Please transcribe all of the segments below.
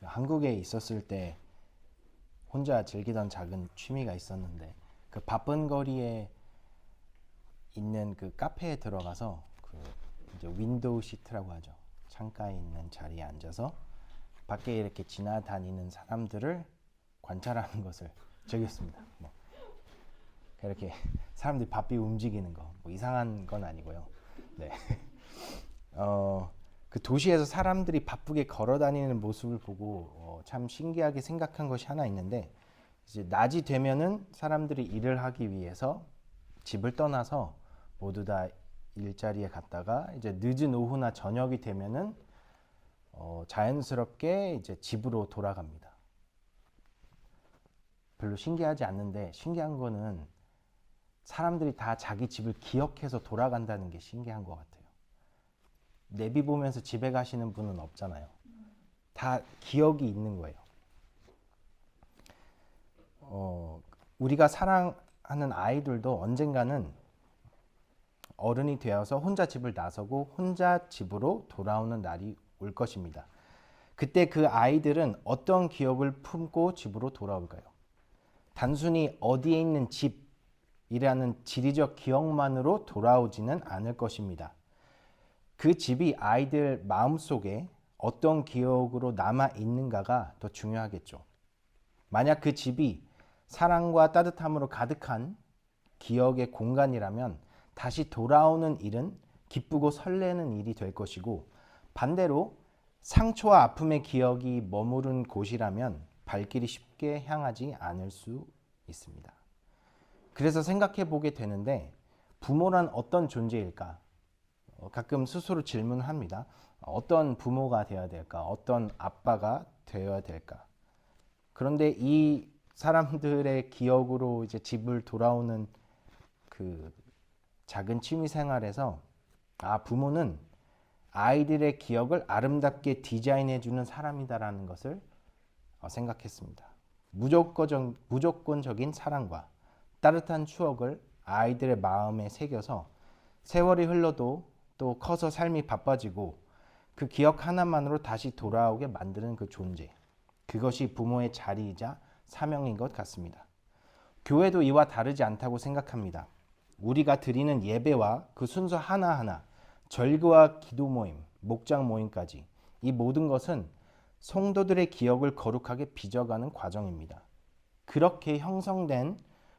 한국에 있었을 때 혼자 즐기던 작은 취미가 있었는데 그 바쁜 거리에 있는 그 카페에 들어가서 그 이제 윈도우 시트라고 하죠. 창가에 있는 자리에 앉아서 밖에 이렇게 지나다니는 사람들을 관찰하는 것을 즐겼습니다. 뭐 이렇게 사람들이 바삐 움직이는 거, 뭐 이상한 건 아니고요. 네. 그 도시에서 사람들이 바쁘게 걸어다니는 모습을 보고 참 신기하게 생각한 것이 하나 있는데, 이제 낮이 되면은 사람들이 일을 하기 위해서 집을 떠나서 모두 다 일자리에 갔다가 이제 늦은 오후나 저녁이 되면은 자연스럽게 이제 집으로 돌아갑니다. 별로 신기하지 않는데, 신기한 거는 사람들이 다 자기 집을 기억해서 돌아간다는 게 신기한 것 같아요. 내비 보면서 집에 가시는 분은 없잖아요. 다 기억이 있는 거예요. 우리가 사랑하는 아이들도 언젠가는 어른이 되어서 혼자 집을 나서고 혼자 집으로 돌아오는 날이 올 것입니다. 그때 그 아이들은 어떤 기억을 품고 집으로 돌아올까요? 단순히 어디에 있는 집이라는 지리적 기억만으로 돌아오지는 않을 것입니다. 그 집이 아이들 마음속에 어떤 기억으로 남아 있는가가 더 중요하겠죠. 만약 그 집이 사랑과 따뜻함으로 가득한 기억의 공간이라면 다시 돌아오는 일은 기쁘고 설레는 일이 될 것이고, 반대로 상처와 아픔의 기억이 머무른 곳이라면 발길이 쉽게 향하지 않을 수 있습니다. 그래서 생각해 보게 되는데, 부모란 어떤 존재일까? 가끔 스스로 질문을 합니다. 어떤 부모가 되어야 될까? 어떤 아빠가 되어야 될까? 그런데 이 사람들의 기억으로 이제 집을 돌아오는 그 작은 취미 생활에서 부모는 아이들의 기억을 아름답게 디자인해 주는 사람이다라는 것을 생각했습니다. 무조건적인 사랑과 따뜻한 추억을 아이들의 마음에 새겨서 세월이 흘러도 또 커서 삶이 바빠지고 그 기억 하나만으로 다시 돌아오게 만드는 그 존재, 그것이 부모의 자리이자 사명인 것 같습니다. 교회도 이와 다르지 않다고 생각합니다. 우리가 드리는 예배와 그 순서 하나하나, 절기와 기도 모임, 목장 모임까지, 이 모든 것은 성도들의 기억을 거룩하게 빚어가는 과정입니다. 그렇게 형성된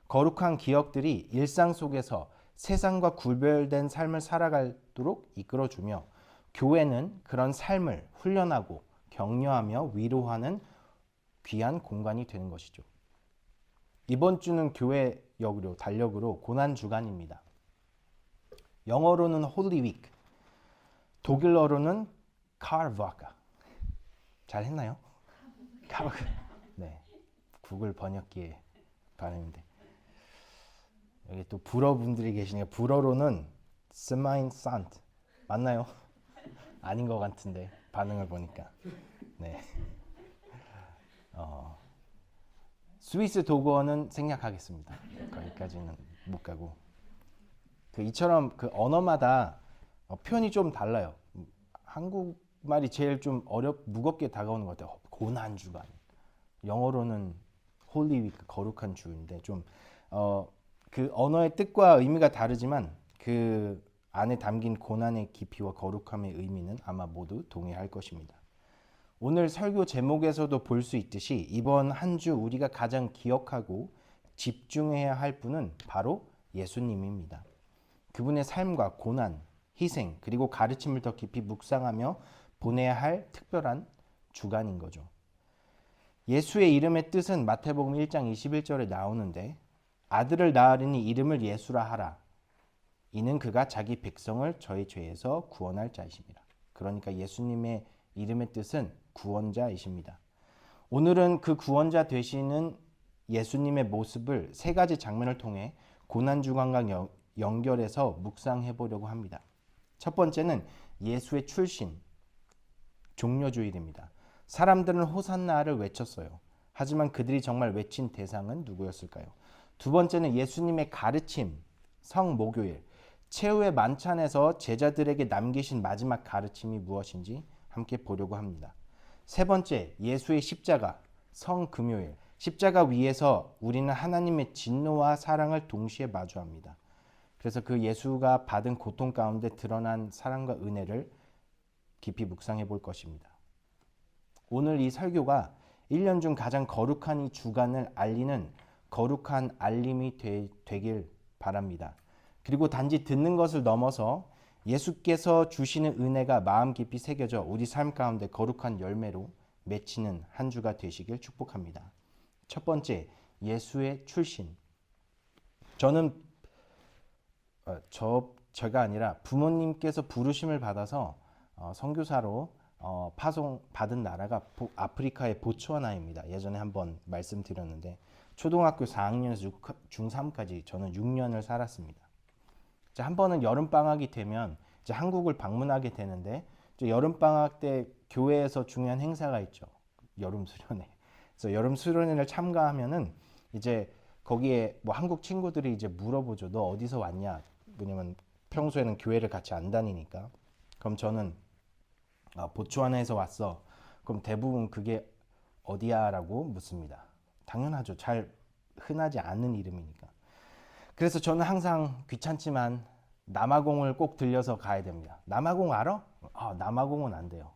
거룩한 기억들이 일상 속에서 세상과 구별된 삶을 살아가도록 이끌어주며, 교회는 그런 삶을 훈련하고 격려하며 위로하는 귀한 공간이 되는 것이죠. 이번 주는 교회 달력으로 고난 주간입니다. 영어로는 Holy Week, 독일어로는 Karwoche. 잘 했나요? Karwoche. 네, 구글 번역기의 발음인데, 여기 또 불어 분들이 계시니까 불어로는 Gemeinsand 맞나요? 아닌 것 같은데 반응을 보니까. 네. 스위스 독어는 생략하겠습니다. 거기까지는 못 가고. 이처럼 그 언어마다 표현이 좀 달라요. 한국말이 제일 좀 무겁게 다가오는 것 같아요. 고난 주간. 영어로는 Holy Week, 거룩한 주인데 좀 그 언어의 뜻과 의미가 다르지만 그 안에 담긴 고난의 깊이와 거룩함의 의미는 아마 모두 동의할 것입니다. 오늘 설교 제목에서도 볼 수 있듯이 이번 한 주 우리가 가장 기억하고 집중해야 할 분은 바로 예수님입니다. 그분의 삶과 고난, 희생, 그리고 가르침을 더 깊이 묵상하며 보내야 할 특별한 주간인 거죠. 예수의 이름의 뜻은 마태복음 1장 21절에 나오는데, 아들을 낳으리니 이름을 예수라 하라. 이는 그가 자기 백성을 저희 죄에서 구원할 자이십니다. 그러니까 예수님의 이름의 뜻은 구원자이십니다. 오늘은 그 구원자 되시는 예수님의 모습을 세 가지 장면을 통해 고난주간과 연결해서 묵상해 보려고 합니다. 첫 번째는 예수의 출신, 종려주일입니다. 사람들은 호산나를 외쳤어요. 하지만 그들이 정말 외친 대상은 누구였을까요? 두 번째는 예수님의 가르침, 성목요일, 최후의 만찬에서 제자들에게 남기신 마지막 가르침이 무엇인지 함께 보려고 합니다. 세 번째, 예수의 십자가, 성금요일. 십자가 위에서 우리는 하나님의 진노와 사랑을 동시에 마주합니다. 그래서 그 예수가 받은 고통 가운데 드러난 사랑과 은혜를 깊이 묵상해 볼 것입니다. 오늘 이 설교가 1년 중 가장 거룩한 이 주간을 알리는 거룩한 알림이 되길 바랍니다. 그리고 단지 듣는 것을 넘어서 예수께서 주시는 은혜가 마음 깊이 새겨져 우리 삶 가운데 거룩한 열매로 맺히는 한 주가 되시길 축복합니다. 첫 번째, 예수의 출신. 저는 제가 아니라 부모님께서 부르심을 받아서 선교사로 파송 받은 나라가 아프리카의 보츠와나입니다. 예전에 한번 말씀드렸는데 초등학교 4학년에서 중3까지 저는 6년을 살았습니다. 이제 한 번은 여름 방학이 되면 이제 한국을 방문하게 되는데 이제 여름 방학 때 교회에서 중요한 행사가 있죠. 여름 수련회. 그래서 여름 수련회를 참가하면은 이제 거기에 뭐 한국 친구들이 이제 물어보죠. 너 어디서 왔냐? 왜냐면 평소에는 교회를 같이 안 다니니까. 그럼 저는 보츠와나에서 왔어. 그럼 대부분 그게 어디야? 라고 묻습니다. 당연하죠. 잘 흔하지 않은 이름이니까. 그래서 저는 항상 귀찮지만 남아공을 꼭 들려서 가야 됩니다. 남아공 알아? 남아공은 안 돼요.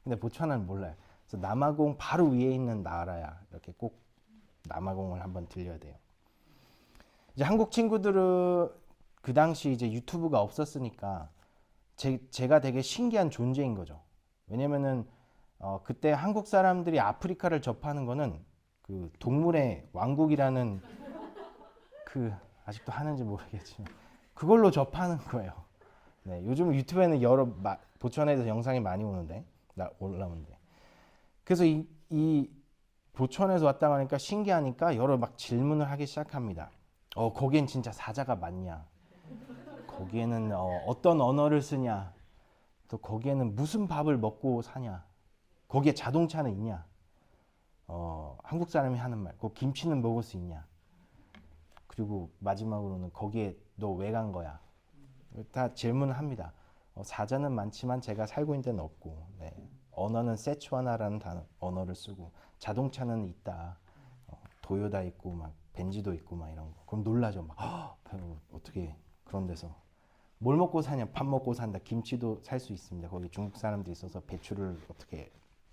근데 보츠와나는 몰라요. 그래서 남아공 바로 위에 있는 나라야. 이렇게 꼭 남아공을 한번 들려야 돼요. 이제 한국 친구들은 그 당시 이제 유튜브가 없었으니까 제가 되게 신기한 존재인 거죠. 왜냐면은 그때 한국 사람들이 아프리카를 접하는 거는 그 동물의 왕국이라는 그 아직도 하는지 모르겠지만 그걸로 접하는 거예요. 네, 요즘 유튜브에는 여러 보츠와나에서 영상이 많이 올라오는데 그래서 이 보츠와나에서 왔다 가니까 신기하니까 여러 막 질문을 하기 시작합니다. 거기엔 진짜 사자가 많냐? 거기에는 어떤 언어를 쓰냐? 또 거기에는 무슨 밥을 먹고 사냐? 거기에 자동차는 있냐? 한국 사람이 하는 말, 그 김치는 먹을 수 있냐? 그리고 마지막으로는 거기에 너 왜 간 거야? 다 질문을 합니다. 사자는 많지만 제가 살고 있는 데는 없고, 네. 언어는 세츠와나라는 언어를 쓰고, 자동차는 있다. 도요다 있고, 막 벤지도 있고, 막 이런 거. 그럼 놀라죠. 막 어떻게 그런 데서 뭘 먹고 사냐? 밥 먹고 산다. 김치도 살 수 있습니다. 거기 중국 사람들이 있어서 배추를 어떻게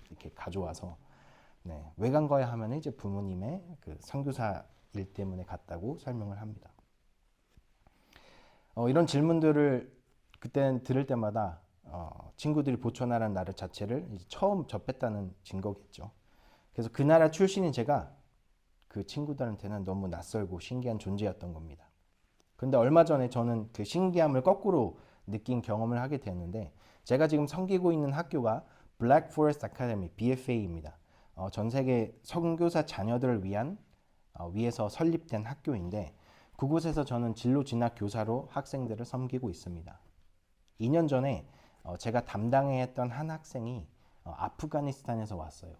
이렇게 가져와서 네. 왜 간 거야 하면 이제 부모님의 그 선교사 일 때문에 갔다고 설명을 합니다. 이런 질문들을 그때는 들을 때마다 친구들이 보츠와나라는 나라 자체를 이제 처음 접했다는 증거겠죠. 그래서 그 나라 출신인 제가 그 친구들한테는 너무 낯설고 신기한 존재였던 겁니다. 근데 얼마 전에 저는 그 신기함을 거꾸로 느낀 경험을 하게 됐는데 제가 지금 섬기고 있는 학교가 Black Forest Academy, BFA입니다. 전 세계 선교사 자녀들을 위한 위해서 설립된 학교인데 그곳에서 저는 진로 진학 교사로 학생들을 섬기고 있습니다. 2년 전에 제가 담당해야 했던 한 학생이 아프가니스탄에서 왔어요.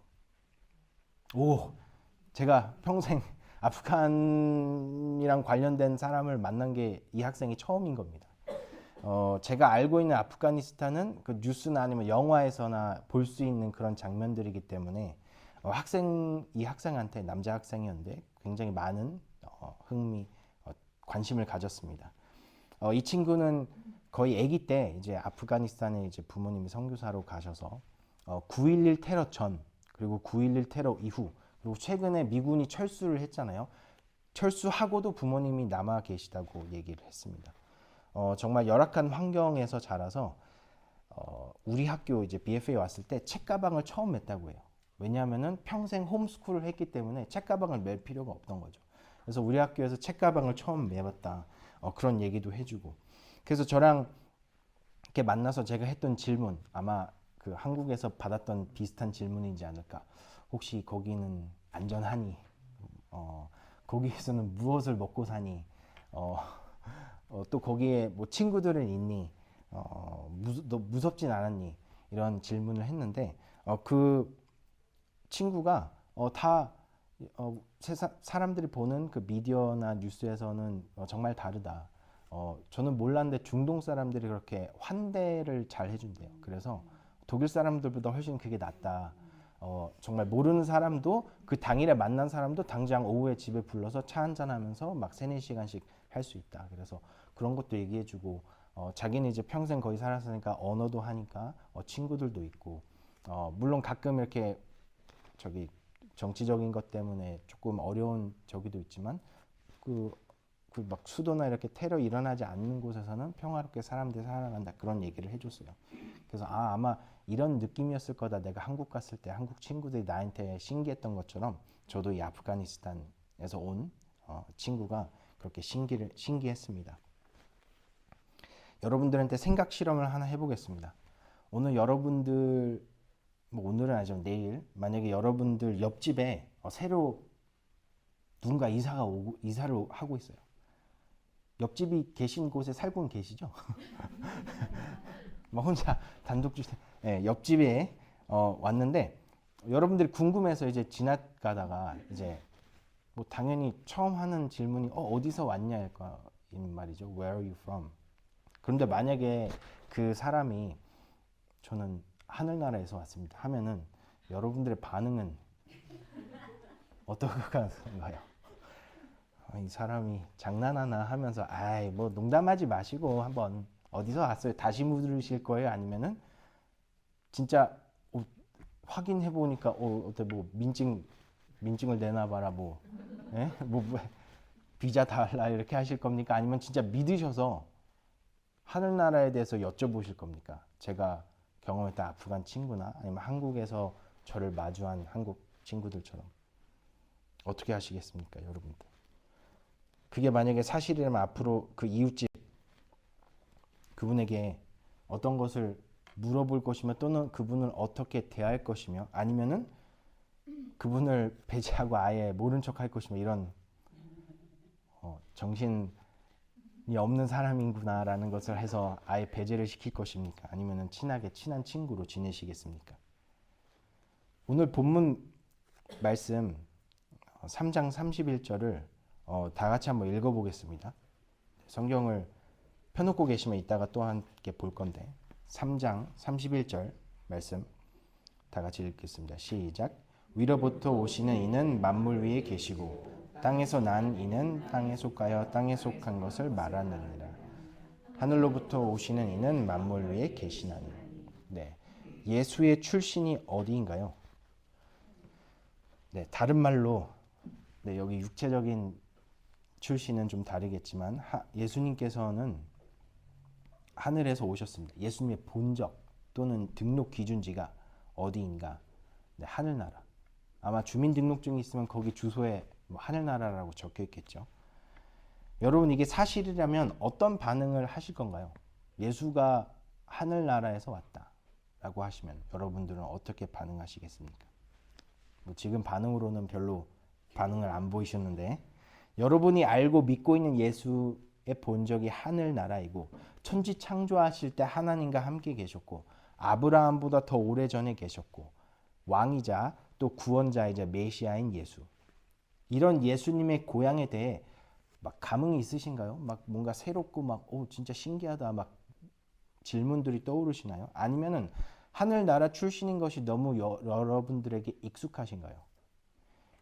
제가 평생 아프간이랑 관련된 사람을 만난 게 이 학생이 처음인 겁니다. 제가 알고 있는 아프가니스탄은 그 뉴스나 아니면 영화에서나 볼 수 있는 그런 장면들이기 때문에 이 학생한테 남자 학생이었는데 굉장히 많은 관심을 가졌습니다. 이 친구는 거의 아기 때 이제 아프가니스탄에 이제 부모님이 선교사로 가셔서 9.11 테러 전 그리고 9.11 테러 이후 그리고 최근에 미군이 철수를 했잖아요. 철수하고도 부모님이 남아 계시다고 얘기를 했습니다. 정말 열악한 환경에서 자라서 우리 학교 이제 BFA에 왔을 때 책가방을 처음 맸다고 해요. 왜냐하면은 평생 홈스쿨을 했기 때문에 책가방을 맬 필요가 없던 거죠. 그래서 우리 학교에서 책가방을 처음 매봤다. 그런 얘기도 해주고. 그래서 저랑 이렇게 만나서 제가 했던 질문 아마 그 한국에서 받았던 비슷한 질문이지 않을까. 혹시 거기는 안전하니? 거기에서는 무엇을 먹고 사니? 또 거기에 뭐 친구들은 있니? 너 무섭진 않았니? 이런 질문을 했는데 그 친구가 다 사람들이 보는 그 미디어나 뉴스에서는 정말 다르다. 저는 몰랐는데 중동 사람들이 그렇게 환대를 잘 해준대요. 그래서 독일 사람들보다 훨씬 그게 낫다. 정말 모르는 사람도 그 당일에 만난 사람도 당장 오후에 집에 불러서 차 한잔하면서 막 3-4시간씩 할 수 있다. 그래서 그런 것도 얘기해주고 자기는 이제 평생 거기 살았으니까 언어도 하니까 친구들도 있고 물론 가끔 이렇게 저기 정치적인 것 때문에 조금 어려운 저기도 있지만 그 막 수도나 이렇게 테러 일어나지 않는 곳에서는 평화롭게 사람들이 살아간다 그런 얘기를 해줬어요. 그래서 아마 이런 느낌이었을 거다. 내가 한국 갔을 때 한국 친구들이 나한테 신기했던 것처럼 저도 이 아프가니스탄에서 온 친구가 그렇게 신기했습니다. 여러분들한테 생각 실험을 하나 해보겠습니다. 오늘 여러분들 뭐 오늘은 아니지만 내일 만약에 여러분들 옆집에 새로 누군가 이사를 하고 있어요. 옆집이 계신 곳에 살고는 계시죠? 막 혼자 단독 주택 옆집에 왔는데 여러분들이 궁금해서 이제 지나가다가 이제 뭐 당연히 처음 하는 질문이 어디서 왔냐일 거인 말이죠. Where are you from? 그런데 만약에 그 사람이 저는 하늘나라에서 왔습니다 하면은 여러분들의 반응은 어떨까요? 이 사람이 장난하나 하면서 아이 뭐 농담하지 마시고 한번 어디서 왔어요? 다시 물으실 거예요? 아니면은 진짜 확인해 보니까 어때 뭐 민증을 내놔봐라 뭐, 뭐 비자 달라 이렇게 하실 겁니까? 아니면 진짜 믿으셔서 하늘나라에 대해서 여쭤보실 겁니까? 제가 경험했던 아프간 친구나 아니면 한국에서 저를 마주한 한국 친구들처럼 어떻게 하시겠습니까, 여러분들? 그게 만약에 사실이라면 앞으로 그 이웃집 그분에게 어떤 것을 물어볼 것이며 또는 그분을 어떻게 대할 것이며 아니면은 그분을 배제하고 아예 모른 척 할 것이며 이런 정신이 없는 사람이구나라는 것을 해서 아예 배제를 시킬 것입니까? 아니면은 친한 친구로 지내시겠습니까? 오늘 본문 말씀 3장 31절을 다 같이 한번 읽어보겠습니다. 성경을 펴놓고 계시면 이따가 또 함께 볼 건데 3장 31절 말씀 다 같이 읽겠습니다. 시작. 위로부터 오시는 이는 만물 위에 계시고 땅에서 난 이는 땅에 속하여 땅에 속한 것을 말하느니라. 하늘로부터 오시는 이는 만물 위에 계시나니. 네, 예수의 출신이 어디인가요? 네, 다른 말로 여기 육체적인 출신은 좀 다르겠지만 예수님께서는 하늘에서 오셨습니다. 예수님의 본적 또는 등록 기준지가 어디인가? 네, 하늘나라. 아마 주민등록증이 있으면 거기 주소에 하늘나라라고 적혀 있겠죠. 여러분 이게 사실이라면 어떤 반응을 하실 건가요? 예수가 하늘나라에서 왔다라고 하시면 여러분들은 어떻게 반응하시겠습니까? 뭐 지금 반응으로는 별로 반응을 안 보이셨는데 여러분이 알고 믿고 있는 예수의 본적이 하늘나라이고 천지 창조하실 때 하나님과 함께 계셨고 아브라함보다 더 오래전에 계셨고 왕이자 또 구원자이자 메시아인 예수, 이런 예수님의 고향에 대해 막 감흥이 있으신가요? 막 뭔가 새롭고 막 진짜 신기하다 막 질문들이 떠오르시나요? 아니면은 하늘나라 출신인 것이 너무 여러분들에게 익숙하신가요?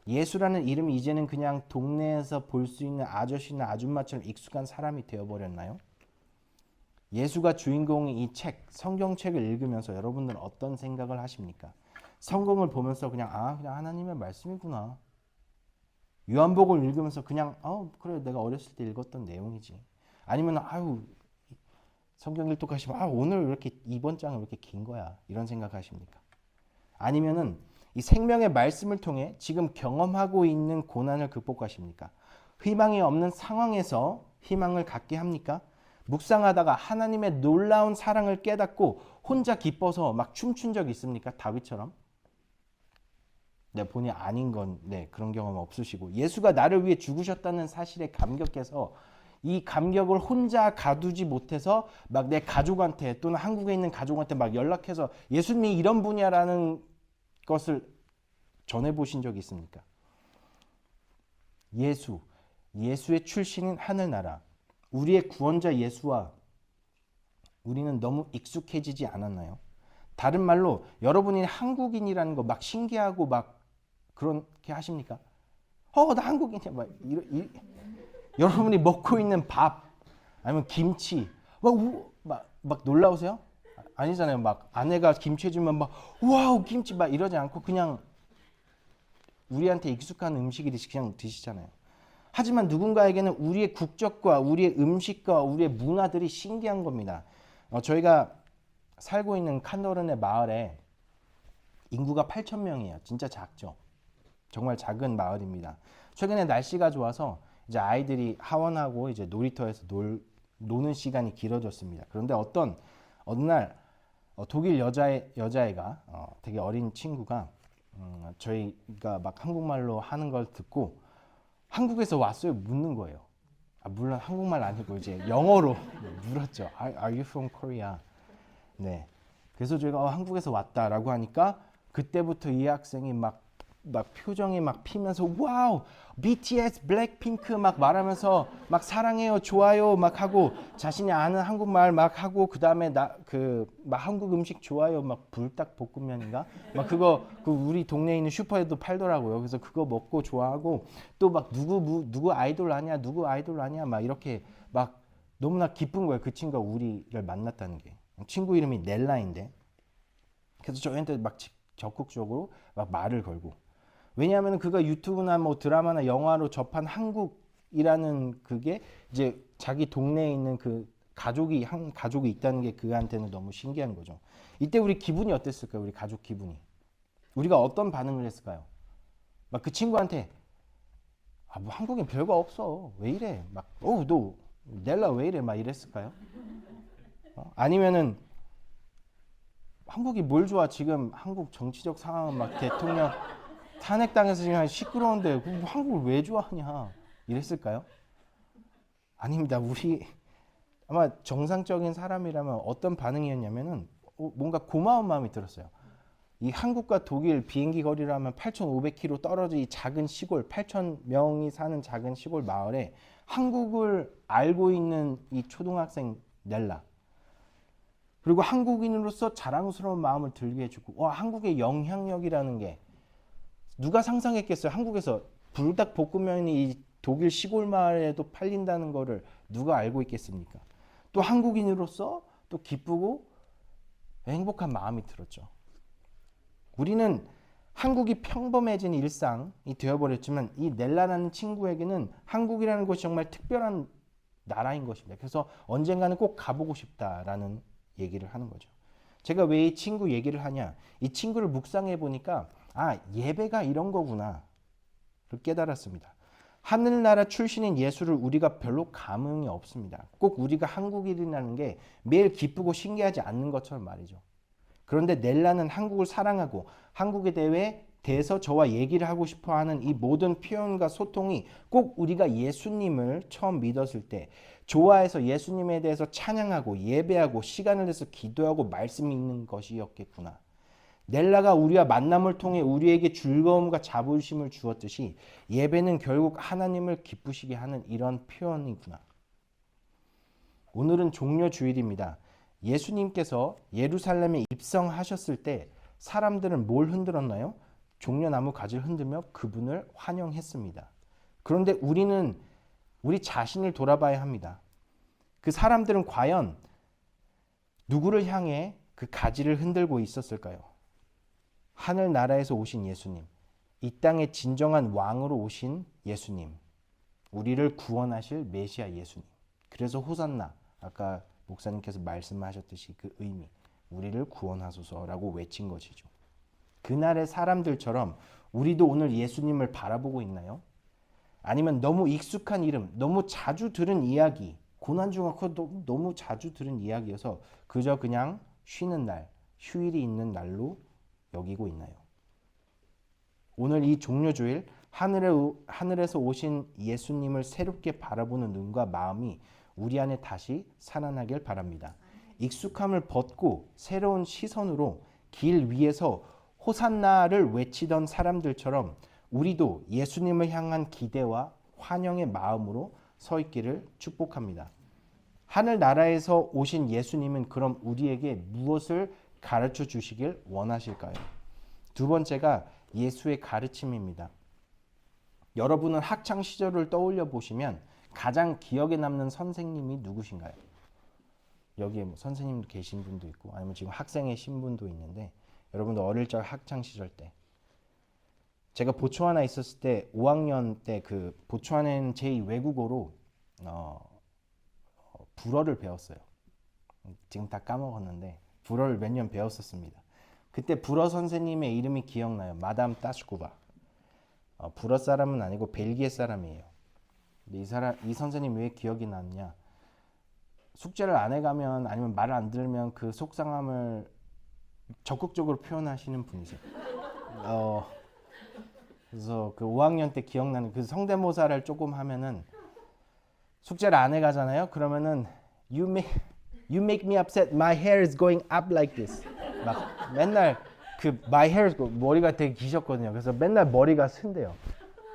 예수라는 이름이 이제는 그냥 동네에서 볼 수 있는 아저씨나 아줌마처럼 익숙한 사람이 되어버렸나요? 예수가 주인공인 이 책, 성경책을 읽으면서 여러분들은 어떤 생각을 하십니까? 성경을 보면서 그냥 하나님의 말씀이구나. 요한복음을 읽으면서 그냥 그래 내가 어렸을 때 읽었던 내용이지. 아니면 성경 일독하시면 오늘 왜 이렇게 이번 장은 왜 이렇게 긴 거야? 이런 생각하십니까? 아니면은 이 생명의 말씀을 통해 지금 경험하고 있는 고난을 극복하십니까? 희망이 없는 상황에서 희망을 갖게 합니까? 묵상하다가 하나님의 놀라운 사랑을 깨닫고 혼자 기뻐서 막 춤춘 적 있습니까? 다윗처럼? 네, 본인이 아닌 건 그런 경험 없으시고 예수가 나를 위해 죽으셨다는 사실에 감격해서 이 감격을 혼자 가두지 못해서 막 내 가족한테 또는 한국에 있는 가족한테 막 연락해서 예수님이 이런 분이야라는 것을 전해보신 적이 있습니까? 예수의 출신인 하늘나라, 우리의 구원자 예수와 우리는 너무 익숙해지지 않았나요? 다른 말로 여러분이 한국인이라는 거 막 신기하고 막 그렇게 하십니까? 나 한국인이야. 여러분이 먹고 있는 밥 아니면 김치 막 놀라우세요? 아니잖아요. 막 아내가 김치 해주면 막 와우 김치 막 이러지 않고 그냥 우리한테 익숙한 음식이듯이 그냥 드시잖아요. 하지만 누군가에게는 우리의 국적과 우리의 음식과 우리의 문화들이 신기한 겁니다. 저희가 살고 있는 칸노른의 마을에 인구가 8,000명이에요. 진짜 작죠. 정말 작은 마을입니다. 최근에 날씨가 좋아서 이제 아이들이 하원하고 이제 놀이터에서 노는 시간이 길어졌습니다. 그런데 어느 날 독일 여자애가 되게 어린 친구가 저희가 막 한국말로 하는 걸 듣고 한국에서 왔어요? 묻는 거예요. 물론 한국말 아니고 이제 영어로 물었죠. Are you from Korea? 네. 그래서 저희가 한국에서 왔다라고 하니까 그때부터 이 학생이 막 표정이 막 피면서 와우 BTS 블랙핑크 막 말하면서 막 사랑해요 좋아요 막 하고 자신이 아는 한국말 막 하고 그 다음에 막 한국 음식 좋아요 막 불닭볶음면인가 막 그거 우리 동네에 있는 슈퍼에도 팔더라고요. 그래서 그거 먹고 좋아하고 또 막 누구 아이돌 아니야 막 이렇게 막 너무나 기쁜 거예요. 그 친구가 우리를 만났다는 게. 친구 이름이 넬라인데 그래서 저희한테 막 적극적으로 막 말을 걸고 왜냐하면 그가 유튜브나 뭐 드라마나 영화로 접한 한국이라는 그게 이제 자기 동네에 있는 그 가족이 있다는 게 그한테는 너무 신기한 거죠. 이때 우리 기분이 어땠을까요? 우리 가족 기분이. 우리가 어떤 반응을 했을까요? 막 그 친구한테 뭐 한국인 별거 없어. 왜 이래? 너 넬라 왜 이래? 막 이랬을까요? 아니면은 한국이 뭘 좋아? 지금 한국 정치적 상황은 막 대통령 탄핵당해서 지금 시끄러운데 한국을 왜 좋아하냐 이랬을까요? 아닙니다. 우리 아마 정상적인 사람이라면 어떤 반응이었냐면은 뭔가 고마운 마음이 들었어요. 이 한국과 독일 비행기 거리로 하면 8,500km 떨어져 이 작은 시골 8,000명이 사는 작은 시골 마을에 한국을 알고 있는 이 초등학생 넬라 그리고 한국인으로서 자랑스러운 마음을 들게 해주고 한국의 영향력이라는 게 누가 상상했겠어요? 한국에서 불닭볶음면이 이 독일 시골 마을에도 팔린다는 거를 누가 알고 있겠습니까? 또 한국인으로서 또 기쁘고 행복한 마음이 들었죠. 우리는 한국이 평범해진 일상이 되어버렸지만 이 넬라라는 친구에게는 한국이라는 곳이 정말 특별한 나라인 것입니다. 그래서 언젠가는 꼭 가보고 싶다라는 얘기를 하는 거죠. 제가 왜 이 친구 얘기를 하냐? 이 친구를 묵상해 보니까 예배가 이런 거구나 를 깨달았습니다. 하늘나라 출신인 예수를 우리가 별로 감흥이 없습니다. 꼭 우리가 한국인이라는 게 매일 기쁘고 신기하지 않는 것처럼 말이죠. 그런데 넬라는 한국을 사랑하고 한국에 대해서 저와 얘기를 하고 싶어하는 이 모든 표현과 소통이 꼭 우리가 예수님을 처음 믿었을 때 좋아해서 예수님에 대해서 찬양하고 예배하고 시간을 내서 기도하고 말씀 읽는 것이었겠구나. 넬라가 우리와 만남을 통해 우리에게 즐거움과 자부심을 주었듯이 예배는 결국 하나님을 기쁘시게 하는 이런 표현이구나. 오늘은 종려주일입니다. 예수님께서 예루살렘에 입성하셨을 때 사람들은 뭘 흔들었나요? 종려나무 가지를 흔들며 그분을 환영했습니다. 그런데 우리는 우리 자신을 돌아봐야 합니다. 그 사람들은 과연 누구를 향해 그 가지를 흔들고 있었을까요? 하늘나라에서 오신 예수님, 이 땅의 진정한 왕으로 오신 예수님, 우리를 구원하실 메시아 예수님. 그래서 호산나, 아까 목사님께서 말씀하셨듯이 그 의미, 우리를 구원하소서라고 외친 것이죠. 그날의 사람들처럼 우리도 오늘 예수님을 바라보고 있나요? 아니면 너무 익숙한 이름, 너무 자주 들은 이야기, 고난중학교 너무 자주 들은 이야기여서 그저 그냥 쉬는 날, 휴일이 있는 날로 여기고 있나요? 오늘 이 종려주일 하늘에서 오신 예수님을 새롭게 바라보는 눈과 마음이 우리 안에 다시 살아나길 바랍니다. 익숙함을 벗고 새로운 시선으로 길 위에서 호산나를 외치던 사람들처럼 우리도 예수님을 향한 기대와 환영의 마음으로 서 있기를 축복합니다. 하늘나라에서 오신 예수님은 그럼 우리에게 무엇을 가르쳐 주시길 원하실까요? 두 번째가 예수의 가르침입니다. 여러분은 학창 시절을 떠올려 보시면 가장 기억에 남는 선생님이 누구신가요? 여기에 뭐 선생님도 계신 분도 있고 아니면 지금 학생의 신분도 있는데 여러분도 어릴 적 학창 시절 때 제가 보츠와나 있었을 때 5학년 때 그 보츠와나는 제2 외국어로 불어를 배웠어요. 지금 다 까먹었는데 불어를 몇 년 배웠었습니다. 그때 불어 선생님의 이름이 기억나요. 마담 따슈쿠바. 불어 사람은 아니고 벨기에 사람이에요. 근데 이 선생님 왜 기억이 남냐? 숙제를 안 해가면 아니면 말을 안 들으면 그 속상함을 적극적으로 표현하시는 분이세요. 그래서 그 5학년 때 기억나는 그 성대모사를 조금 하면은 숙제를 안 해가잖아요. 그러면은 you make me upset. My hair is going up like this. 막 맨날 그 my hair 머리가 되게 기셨거든요. 그래서 맨날 머리가 쓴대요.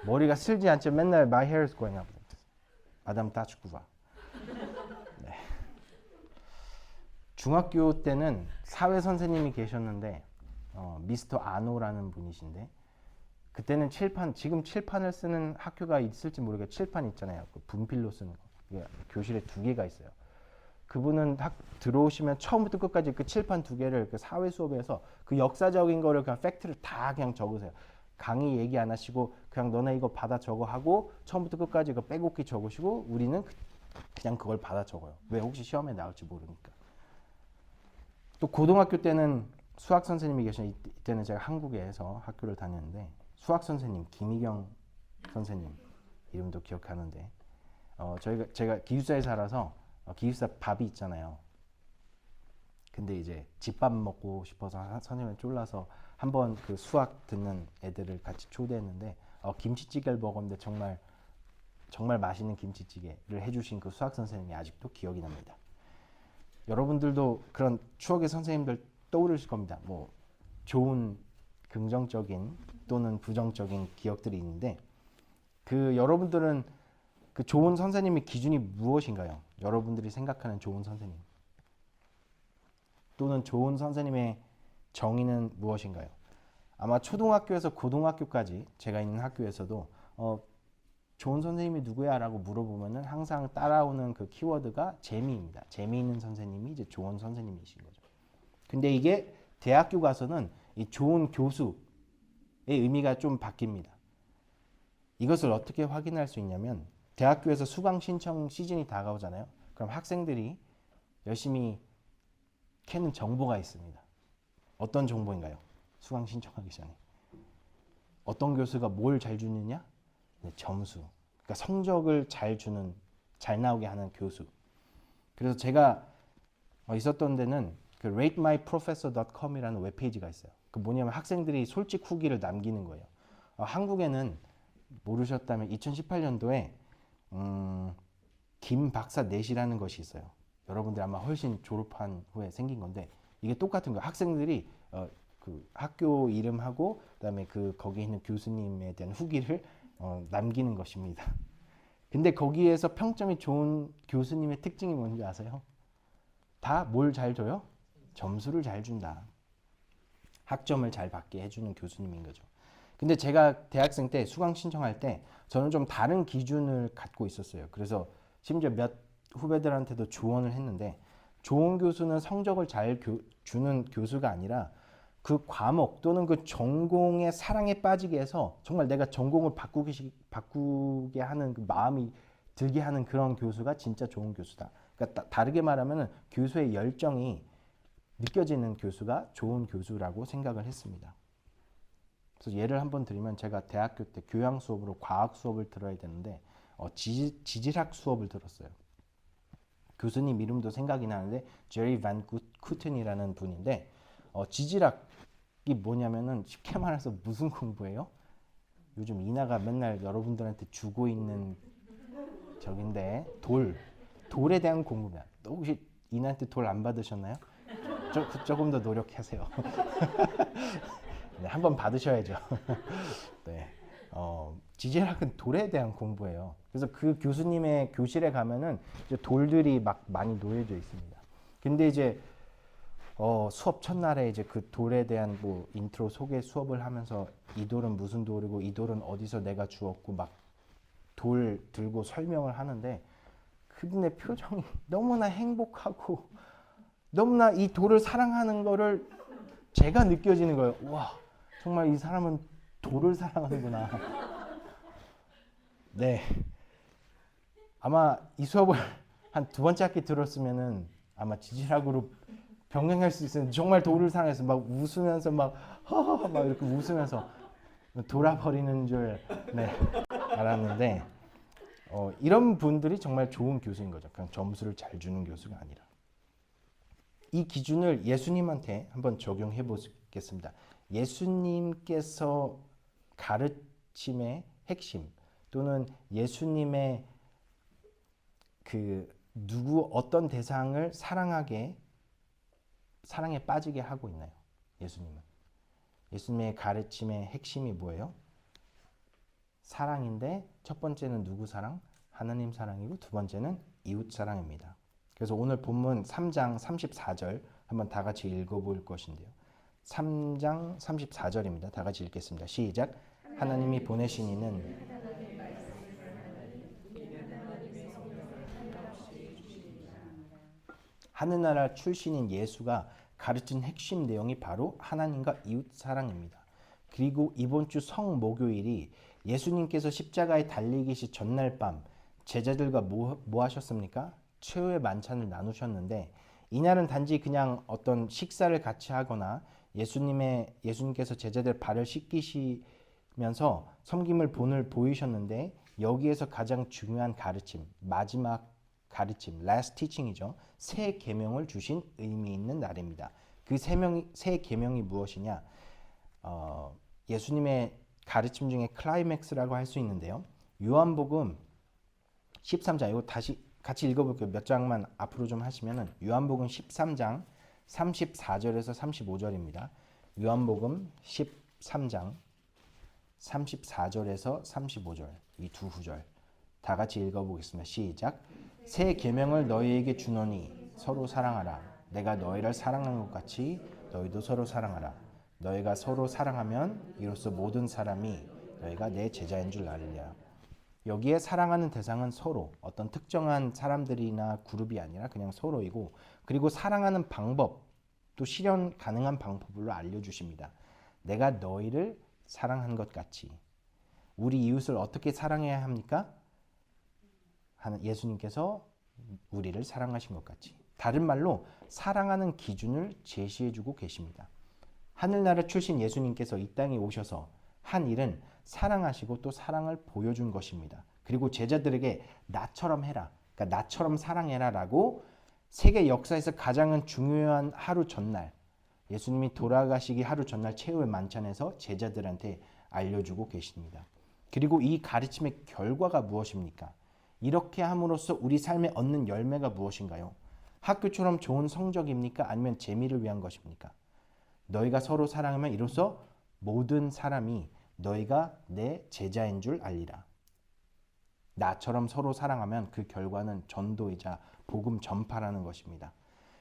머리가 슬지 않죠. 맨날 my hair is going up like this. 마담 따주쿠바. 네. 중학교 때는 사회 선생님이 계셨는데 미스터 아노라는 분이신데 그때는 칠판, 지금 칠판을 쓰는 학교가 있을지 모르겠어요. 칠판 있잖아요. 그 분필로 쓰는 거. 교실에 2개가 있어요. 그분은 들어오시면 처음부터 끝까지 그 칠판 2개를 그 사회 수업에서 그 역사적인 거를 그냥 팩트를 다 그냥 적으세요. 강의 얘기 안 하시고 그냥 너네 이거 받아 적어 하고 처음부터 끝까지 그 빼곡히 적으시고 우리는 그냥 그걸 받아 적어요. 왜? 혹시 시험에 나올지 모르니까. 또 고등학교 때는 수학 선생님이 계신 이때는 제가 한국에서 학교를 다녔는데 수학 선생님 김희경 선생님 이름도 기억하는데 제가 기숙사에 살아서 기숙사 밥이 있잖아요. 근데 이제 집밥 먹고 싶어서 선생님을 쫄라서 한번 그 수학 듣는 애들을 같이 초대했는데 김치찌개를 먹었는데 정말 맛있는 김치찌개를 해주신 그 수학 선생님이 아직도 기억이 납니다. 여러분들도 그런 추억의 선생님들 떠오르실 겁니다. 뭐 좋은 긍정적인 또는 부정적인 기억들이 있는데 그 여러분들은 그 좋은 선생님의 기준이 무엇인가요? 여러분들이 생각하는 좋은 선생님 또는 좋은 선생님의 정의는 무엇인가요? 아마 초등학교에서 고등학교까지 제가 있는 학교에서도 좋은 선생님이 누구야? 라고 물어보면은 항상 따라오는 그 키워드가 재미입니다. 재미있는 선생님이 이제 좋은 선생님이신 거죠. 근데 이게 대학교 가서는 이 좋은 교수의 의미가 좀 바뀝니다. 이것을 어떻게 확인할 수 있냐면 대학교에서 수강 신청 시즌이 다가오잖아요. 그럼 학생들이 열심히 캐는 정보가 있습니다. 어떤 정보인가요? 수강 신청하기 전에. 어떤 교수가 뭘 잘 주느냐? 네, 점수. 그러니까 성적을 잘 나오게 하는 교수. 그래서 제가 있었던 데는 그 ratemyprofessor.com이라는 웹페이지가 있어요. 그 뭐냐면 학생들이 솔직 후기를 남기는 거예요. 한국에는 모르셨다면 2018년도에 김 박사 넷이라는 것이 있어요. 여러분들 아마 훨씬 졸업한 후에 생긴 건데 이게 똑같은 거예요. 학생들이 그 학교 이름하고 그다음에 그 거기에 있는 교수님에 대한 후기를 남기는 것입니다. 근데 거기에서 평점이 좋은 교수님의 특징이 뭔지 아세요? 다 뭘 잘 줘요? 점수를 잘 준다. 학점을 잘 받게 해주는 교수님인 거죠. 근데 제가 대학생 때 수강 신청할 때 저는 좀 다른 기준을 갖고 있었어요. 그래서 심지어 몇 후배들한테도 조언을 했는데 좋은 교수는 성적을 잘 주는 교수가 아니라 그 과목 또는 그 전공의 사랑에 빠지게 해서 정말 내가 전공을 바꾸게 하는 그 마음이 들게 하는 그런 교수가 진짜 좋은 교수다. 그러니까 다르게 말하면 교수의 열정이 느껴지는 교수가 좋은 교수라고 생각을 했습니다. 그래서 예를 한번 드리면 제가 대학교 때 교양 수업으로 과학 수업을 들어야 되는데 지질학 수업을 들었어요. 교수님 이름도 생각이 나는데 제리 반 쿠튼이라는 분인데 지질학이 뭐냐면은 쉽게 말해서 무슨 공부예요? 요즘 이나가 맨날 여러분들한테 주고 있는 저긴데 돌에 대한 공부입니다. 혹시 이나한테 돌 안 받으셨나요? 조금 더 노력하세요. 네, 한번 받으셔야죠. 네, 지질학은 돌에 대한 공부예요. 그래서 그 교수님의 교실에 가면은 이제 돌들이 막 많이 놓여져 있습니다. 근데 이제 수업 첫날에 이제 그 돌에 대한 뭐 인트로 소개 수업을 하면서 이 돌은 무슨 돌이고 이 돌은 어디서 내가 주웠고 막 돌 들고 설명을 하는데 그분의 표정이 너무나 행복하고 너무나 이 돌을 사랑하는 거를 제가 느껴지는 거예요. 와, 정말 이 사람은 돌을 사랑하는구나. 네. 아마 이 수업을 한 두 번째 학기 들었으면은 아마 지질학으로 병행할 수 있었는데 정말 돌을 사랑해서 막 웃으면서 막 허허 막 이렇게 웃으면서 돌아버리는 줄 네, 알았는데 이런 분들이 정말 좋은 교수인 거죠. 그냥 점수를 잘 주는 교수가 아니라. 이 기준을 예수님한테 한번 적용해 보겠습니다. 예수님께서 가르침의 핵심 또는 예수님의 그 누구 어떤 대상을 사랑에 빠지게 하고 있나요? 예수님의 가르침의 핵심이 뭐예요? 사랑인데 첫 번째는 누구 사랑? 하나님 사랑이고 두 번째는 이웃 사랑입니다. 그래서 오늘 본문 3장 34절 한번 다 같이 읽어볼 것인데요. 3장 34절입니다. 다 같이 읽겠습니다. 시작. 하나님이 보내신 이는 하늘나라 출신인 예수가 가르친 핵심 내용이 바로 하나님과 이웃 사랑입니다. 그리고 이번 주 성목요일이 예수님께서 십자가에 달리기시 전날 밤 제자들과 뭐 하셨습니까? 최후의 만찬을 나누셨는데 이날은 단지 그냥 어떤 식사를 같이 하거나 예수님께서 제자들 발을 씻기시면서 섬김을 본을 보이셨는데 여기에서 가장 중요한 가르침, 마지막 가르침, last teaching이죠. 새 계명을 주신 의미 있는 날입니다. 그 새 계명이 무엇이냐? 예수님의 가르침 중에 클라이맥스라고 할 수 있는데요. 요한복음 13장, 이거 다시 같이 읽어볼게요. 몇 장만 앞으로 좀 하시면은 요한복음 13장 34절에서 35절입니다. 요한복음 13장 34절에서 35절 이 두 구절 다 같이 읽어보겠습니다. 시작. 새 계명을 너희에게 주노니 서로 사랑하라. 내가 너희를 사랑한 것 같이 너희도 서로 사랑하라. 너희가 서로 사랑하면 이로써 모든 사람이 너희가 내 제자인 줄 알리라. 여기에 사랑하는 대상은 서로 어떤 특정한 사람들이나 그룹이 아니라 그냥 서로이고 그리고 사랑하는 방법 또 실현 가능한 방법으로 알려주십니다. 내가 너희를 사랑한 것 같이 우리 이웃을 어떻게 사랑해야 합니까? 예수님께서 우리를 사랑하신 것 같이 다른 말로 사랑하는 기준을 제시해주고 계십니다. 하늘나라 출신 예수님께서 이 땅에 오셔서 한 일은 사랑하시고 또 사랑을 보여준 것입니다. 그리고 제자들에게 나처럼 해라, 그러니까 나처럼 사랑해라 라고 세계 역사에서 가장 중요한 하루 전날 예수님이 돌아가시기 하루 전날 최후의 만찬에서 제자들한테 알려주고 계십니다. 그리고 이 가르침의 결과가 무엇입니까? 이렇게 함으로써 우리 삶에 얻는 열매가 무엇인가요? 학교처럼 좋은 성적입니까? 아니면 재미를 위한 것입니까? 너희가 서로 사랑하면 이로써 모든 사람이 너희가 내 제자인 줄 알리라. 나처럼 서로 사랑하면 그 결과는 전도이자 복음 전파라는 것입니다.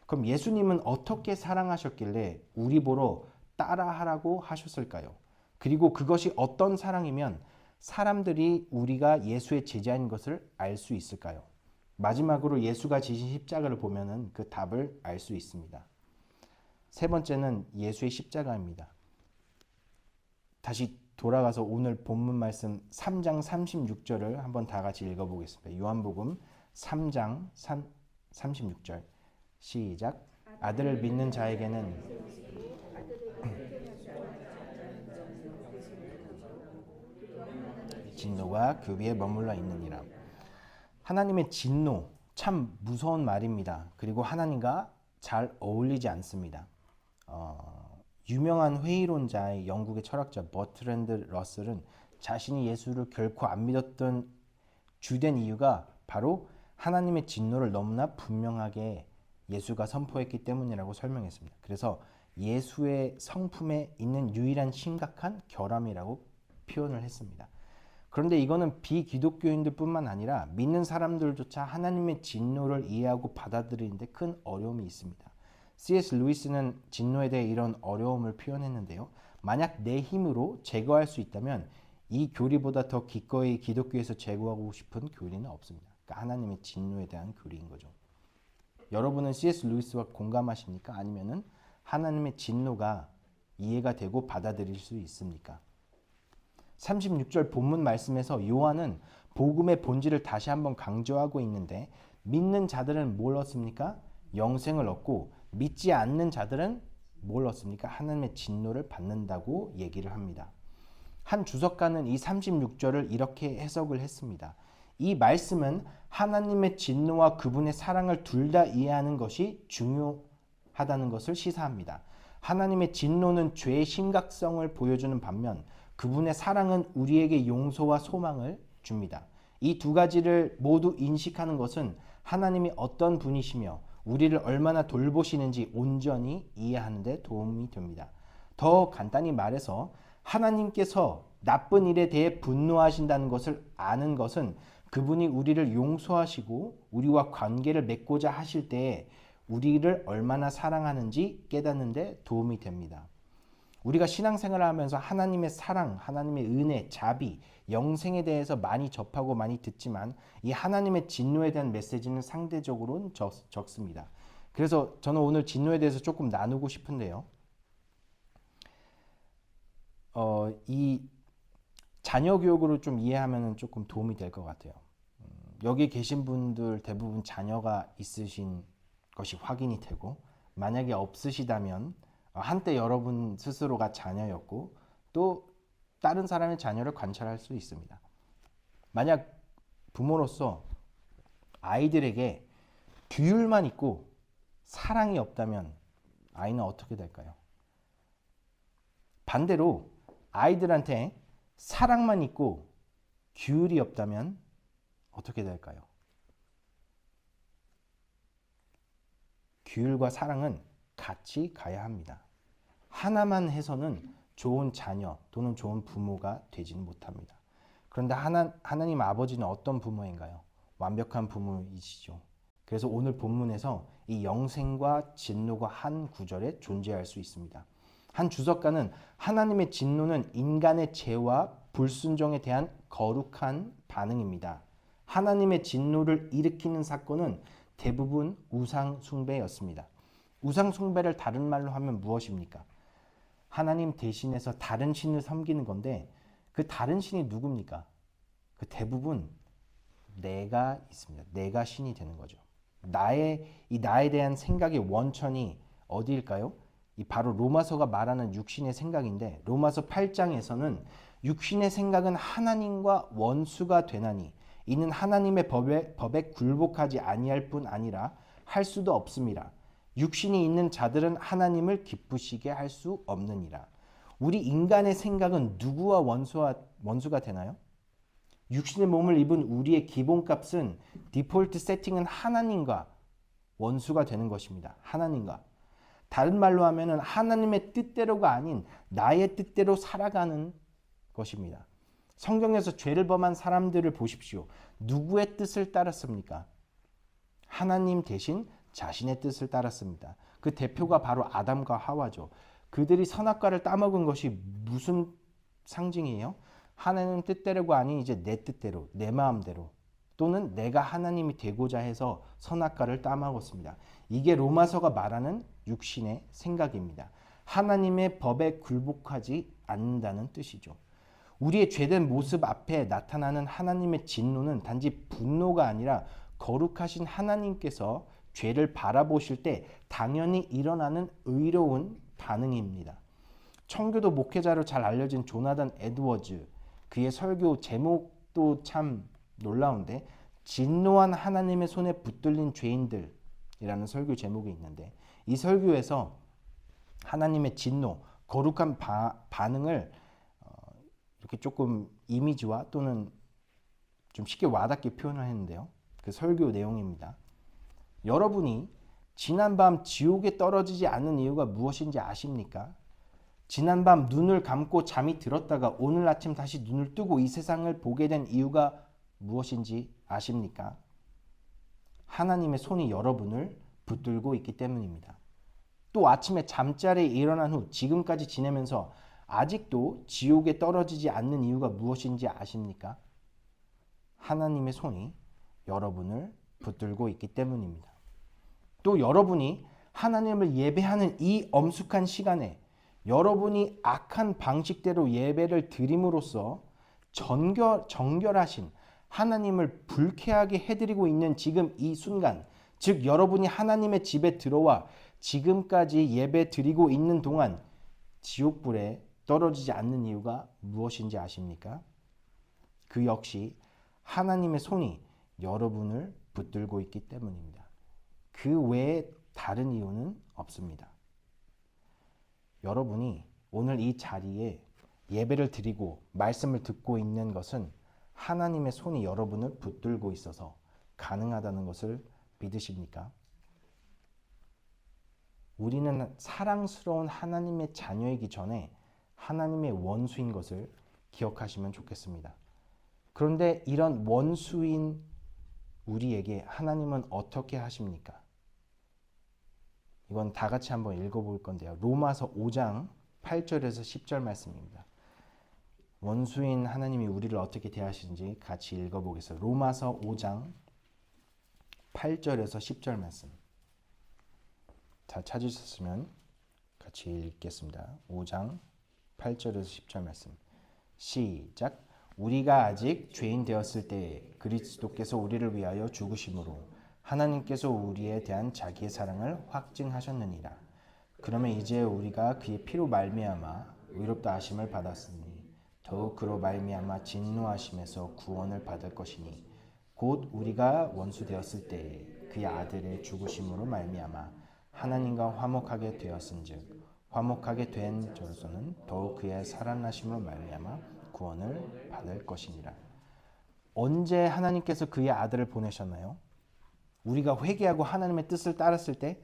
그럼 예수님은 어떻게 사랑하셨길래 우리 보러 따라하라고 하셨을까요? 그리고 그것이 어떤 사랑이면 사람들이 우리가 예수의 제자인 것을 알 수 있을까요? 마지막으로 예수가 지신 십자가를 보면은 그 답을 알 수 있습니다. 세 번째는 예수의 십자가입니다. 다시 돌아가서 오늘 본문 말씀 3장 36절을 한번 다 같이 읽어보겠습니다. 요한복음 3장 36절 시작. 아들을 믿는 자에게는 진노가 그 위에 머물러 있느니라. 하나님의 진노 참 무서운 말입니다. 그리고 하나님과 잘 어울리지 않습니다. 유명한 회의론자의 영국의 철학자 버트랜드 러셀은 자신이 예수를 결코 안 믿었던 주된 이유가 바로 하나님의 진노를 너무나 분명하게 예수가 선포했기 때문이라고 설명했습니다. 그래서 예수의 성품에 있는 유일한 심각한 결함이라고 표현을 했습니다. 그런데 이거는 비기독교인들 뿐만 아니라 믿는 사람들조차 하나님의 진노를 이해하고 받아들이는데 큰 어려움이 있습니다. C.S. 루이스는 진노에 대해 이런 어려움을 표현했는데요. 만약 내 힘으로 제거할 수 있다면 이 교리보다 더 기꺼이 기독교에서 제거하고 싶은 교리는 없습니다. 그러니까 하나님의 진노에 대한 교리인 거죠. 여러분은 C.S. 루이스와 공감하십니까? 아니면은 하나님의 진노가 이해가 되고 받아들일 수 있습니까? 36절 본문 말씀에서 요한은 복음의 본질을 다시 한번 강조하고 있는데 믿는 자들은 뭘 얻습니까? 영생을 얻고 믿지 않는 자들은 뭘 얻습니까? 하나님의 진노를 받는다고 얘기를 합니다. 한 주석가는 이 36절을 이렇게 해석을 했습니다. 이 말씀은 하나님의 진노와 그분의 사랑을 둘 다 이해하는 것이 중요하다는 것을 시사합니다. 하나님의 진노는 죄의 심각성을 보여주는 반면 그분의 사랑은 우리에게 용서와 소망을 줍니다. 이 두 가지를 모두 인식하는 것은 하나님이 어떤 분이시며 우리를 얼마나 돌보시는지 온전히 이해하는 데 도움이 됩니다. 더 간단히 말해서 하나님께서 나쁜 일에 대해 분노하신다는 것을 아는 것은 그분이 우리를 용서하시고 우리와 관계를 맺고자 하실 때에 우리를 얼마나 사랑하는지 깨닫는 데 도움이 됩니다. 우리가 신앙생활을 하면서 하나님의 사랑, 하나님의 은혜, 자비, 영생에 대해서 많이 접하고 많이 듣지만 이 하나님의 진노에 대한 메시지는 상대적으로는 적습니다. 그래서 저는 오늘 진노에 대해서 조금 나누고 싶은데요. 이 자녀 교육으로 좀 이해하면 조금 도움이 될 것 같아요. 여기 계신 분들 대부분 자녀가 있으신 것이 확인이 되고 만약에 없으시다면 한때 여러분 스스로가 자녀였고 또 다른 사람의 자녀를 관찰할 수 있습니다. 만약 부모로서 아이들에게 규율만 있고 사랑이 없다면 아이는 어떻게 될까요? 반대로 아이들한테 사랑만 있고 규율이 없다면 어떻게 될까요? 규율과 사랑은 같이 가야 합니다. 하나만 해서는 좋은 자녀 또는 좋은 부모가 되지는 못합니다. 그런데 하나님 아버지는 어떤 부모인가요? 완벽한 부모이시죠. 그래서 오늘 본문에서 이 영생과 진노가 한 구절에 존재할 수 있습니다. 한 주석가는 하나님의 진노는 인간의 죄와 불순종에 대한 거룩한 반응입니다. 하나님의 진노를 일으키는 사건은 대부분 우상 숭배였습니다. 우상 숭배를 다른 말로 하면 무엇입니까? 하나님 대신해서 다른 신을 섬기는 건데 그 다른 신이 누굽니까? 그 대부분 내가 있습니다. 내가 신이 되는 거죠. 나에 대한 생각의 원천이 어디일까요? 이 바로 로마서가 말하는 육신의 생각인데 로마서 8장에서는 육신의 생각은 하나님과 원수가 되나니 이는 하나님의 법에 굴복하지 아니할 뿐 아니라 할 수도 없습니다. 육신이 있는 자들은 하나님을 기쁘시게 할 수 없느니라. 우리 인간의 생각은 누구와 원수가 되나요? 육신의 몸을 입은 우리의 기본값은 디폴트 세팅은 하나님과 원수가 되는 것입니다. 하나님과. 다른 말로 하면 하나님의 뜻대로가 아닌 나의 뜻대로 살아가는 것입니다. 성경에서 죄를 범한 사람들을 보십시오. 누구의 뜻을 따랐습니까? 하나님 대신 자신의 뜻을 따랐습니다. 그 대표가 바로 아담과 하와죠. 그들이 선악과를 따먹은 것이 무슨 상징이에요? 하나님 뜻대로가 아닌 이제 내 뜻대로, 내 마음대로 또는 내가 하나님이 되고자 해서 선악과를 따먹었습니다. 이게 로마서가 말하는 육신의 생각입니다. 하나님의 법에 굴복하지 않는다는 뜻이죠. 우리의 죄된 모습 앞에 나타나는 하나님의 진노는 단지 분노가 아니라 거룩하신 하나님께서 죄를 바라보실 때 당연히 일어나는 의로운 반응입니다. 청교도 목회자로 잘 알려진 조나단 에드워즈, 그의 설교 제목도 참 놀라운데 진노한 하나님의 손에 붙들린 죄인들이라는 설교 제목이 있는데 이 설교에서 하나님의 진노, 거룩한 반응을 이렇게 조금 이미지와 또는 좀 쉽게 와닿게 표현을 했는데요. 그 설교 내용입니다. 여러분이 지난밤 지옥에 떨어지지 않는 이유가 무엇인지 아십니까? 지난밤 눈을 감고 잠이 들었다가 오늘 아침 다시 눈을 뜨고 이 세상을 보게 된 이유가 무엇인지 아십니까? 하나님의 손이 여러분을 붙들고 있기 때문입니다. 또 아침에 잠자리에 일어난 후 지금까지 지내면서 아직도 지옥에 떨어지지 않는 이유가 무엇인지 아십니까? 하나님의 손이 여러분을 붙들고 있기 때문입니다. 또 여러분이 하나님을 예배하는 이 엄숙한 시간에 여러분이 악한 방식대로 예배를 드림으로써 정결하신 하나님을 불쾌하게 해드리고 있는 지금 이 순간, 즉 여러분이 하나님의 집에 들어와 지금까지 예배 드리고 있는 동안 지옥불에 떨어지지 않는 이유가 무엇인지 아십니까? 그 역시 하나님의 손이 여러분을 붙들고 있기 때문입니다. 그 외에 다른 이유는 없습니다. 여러분이 오늘 이 자리에 예배를 드리고 말씀을 듣고 있는 것은 하나님의 손이 여러분을 붙들고 있어서 가능하다는 것을 믿으십니까? 우리는 사랑스러운 하나님의 자녀이기 전에 하나님의 원수인 것을 기억하시면 좋겠습니다. 그런데 이런 원수인 우리에게 하나님은 어떻게 하십니까? 이건 다 같이 한번 읽어볼 건데요. 로마서 5장 8절에서 10절 말씀입니다. 원수인 하나님이 우리를 어떻게 대하시는지 같이 읽어보겠습니다. 로마서 5장 8절에서 10절 말씀. 다 찾으셨으면 같이 읽겠습니다. 5장 8절에서 10절 말씀. 시작. 우리가 아직 죄인 되었을 때 그리스도께서 우리를 위하여 죽으심으로 하나님께서 우리에 대한 자기의 사랑을 확증하셨느니라. 그러면 이제 우리가 그의 피로 말미암아 의롭다 하심을 받았으니 더욱 그로 말미암아 진노하심에서 구원을 받을 것이니 곧 우리가 원수 되었을 때 그의 아들의 죽으심으로 말미암아 하나님과 화목하게 되었은즉 화목하게 된 저로서는 더욱 그의 살아나심으로 말미암아 구원을 받을 것이니라. 언제 하나님께서 그의 아들을 보내셨나요? 우리가 회개하고 하나님의 뜻을 따랐을 때?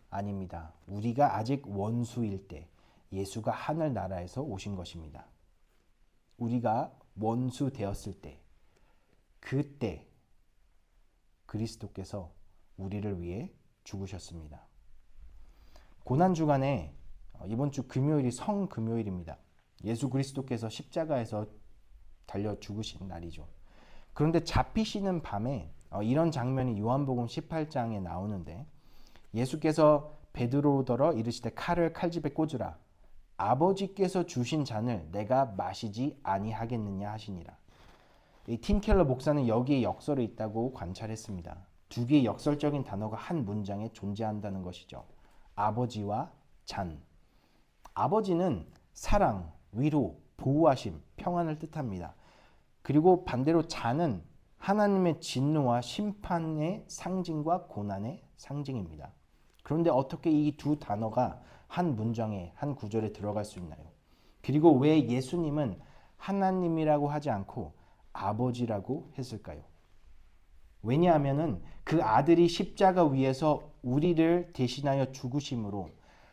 아닙니다. 우리가 아직 원수일 때 예수가 하늘나라에서 오신 것입니다. 우리가 원수 되었을 때, 그때 그리스도께서 우리를 위해 죽으셨습니다. 고난주간에 이번 주 금요일이 성금요일입니다. 예수 그리스도께서 십자가에서 달려 죽으신 날이죠. 그런데 잡히시는 밤에 이런 장면이 요한복음 18장에 나오는데 예수께서 베드로더러 이르시되 칼을 칼집에 꽂으라. 아버지께서 주신 잔을 내가 마시지 아니하겠느냐 하시니라. 팀 켈러 목사는 여기에 역설이 있다고 관찰했습니다. 두 개의 역설적인 단어가 한 문장에 존재한다는 것이죠. 아버지와 잔. 아버지는 사랑, 위로, 보호하심, 평안을 뜻합니다. 그리고 반대로 잔은 하나님의 진노와 심판의 상징과 고난의 상징입니다. 그런데 어떻게 이 두 단어가 한 문장에, 한 구절에 들어갈 수 있나요? 그리고 왜 예수님은 하나님이라고 하지 않고 아버지라고 했을까요? 왜냐하면 그 아들이 십자가 위에서 우리를 대신하여 죽으심으로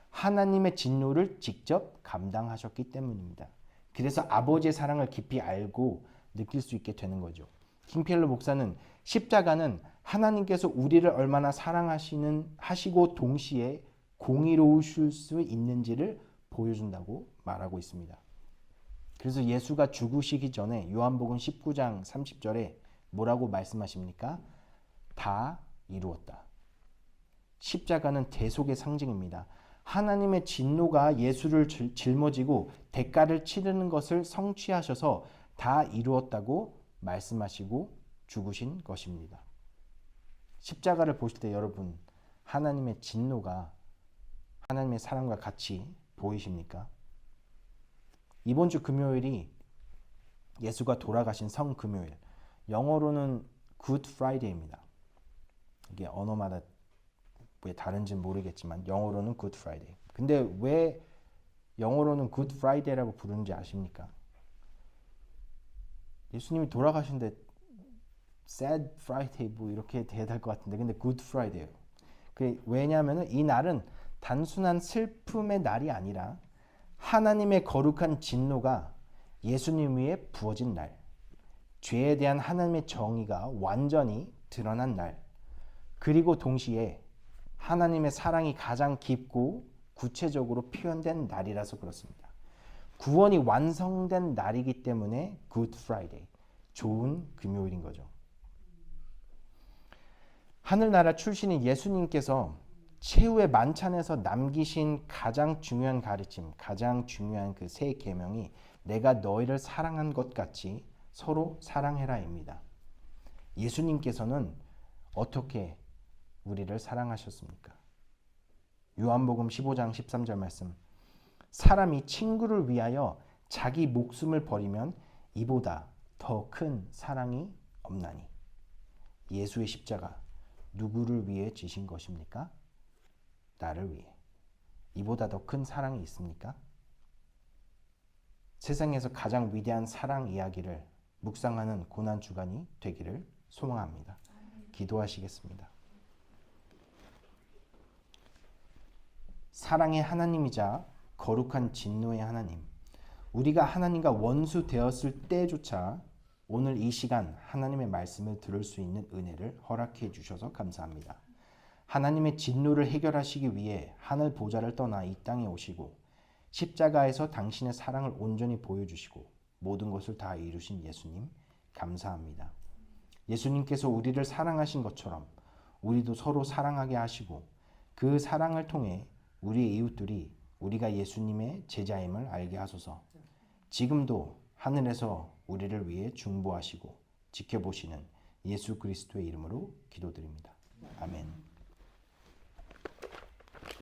하나님의 진노를 직접 감당하셨기 때문입니다. 그래서 아버지의 사랑을 깊이 알고 느낄 수 있게 되는 거죠. 킹필러 목사는 십자가는 하나님께서 우리를 얼마나 사랑하시고 동시에 공의로우실 수 있는지를 보여준다고 말하고 있습니다. 그래서 예수가 죽으시기 전에 요한복음 19장 30절에 뭐라고 말씀하십니까? 다 이루었다. 십자가는 대속의 상징입니다. 하나님의 진노가 예수를 짊어지고 대가를 치르는 것을 성취하셔서 다 이루었다고 말씀하시고 죽으신 것입니다. 십자가를 보실 때 여러분, 하나님의 진노가 하나님의 사랑과 같이 보이십니까? 이번 주 금요일이 예수가 돌아가신 성금요일, 영어로는 Good Friday입니다. 이게 언어마다 왜 다른지는 모르겠지만 영어로는 Good Friday. 근데 왜 영어로는 Good Friday라고 부르는지 아십니까? 예수님이 돌아가신데 Sad Friday 뭐 이렇게 돼야 될 것 같은데 근데 Good Friday예요. 왜냐하면 이 날은 단순한 슬픔의 날이 아니라 하나님의 거룩한 진노가 예수님 위에 부어진 날, 죄에 대한 하나님의 정의가 완전히 드러난 날, 그리고 동시에 하나님의 사랑이 가장 깊고 구체적으로 표현된 날이라서 그렇습니다. 구원이 완성된 날이기 때문에 Good Friday, 좋은 금요일인 거죠. 하늘나라 출신인 예수님께서 최후의 만찬에서 남기신 가장 중요한 가르침, 가장 중요한 그 세 계명이 내가 너희를 사랑한 것 같이 서로 사랑해라입니다. 예수님께서는 어떻게 우리를 사랑하셨습니까? 요한복음 15장 13절 말씀. 사람이 친구를 위하여 자기 목숨을 버리면 이보다 더 큰 사랑이 없나니. 예수의 십자가 누구를 위해 지신 것입니까? 나를 위해. 이보다 더 큰 사랑이 있습니까? 세상에서 가장 위대한 사랑 이야기를 묵상하는 고난 주간이 되기를 소망합니다. 기도하시겠습니다. 사랑의 하나님이자 거룩한 진노의 하나님, 우리가 하나님과 원수 되었을 때조차 오늘 이 시간 하나님의 말씀을 들을 수 있는 은혜를 허락해 주셔서 감사합니다. 하나님의 진노를 해결하시기 위해 하늘 보좌를 떠나 이 땅에 오시고 십자가에서 당신의 사랑을 온전히 보여주시고 모든 것을 다 이루신 예수님 감사합니다. 예수님께서 우리를 사랑하신 것처럼 우리도 서로 사랑하게 하시고 그 사랑을 통해 우리의 이웃들이 우리가 예수님의 제자임을 알게 하소서. 지금도 하늘에서 우리를 위해 중보하시고 지켜보시는 예수 그리스도의 이름으로 기도드립니다. 아멘.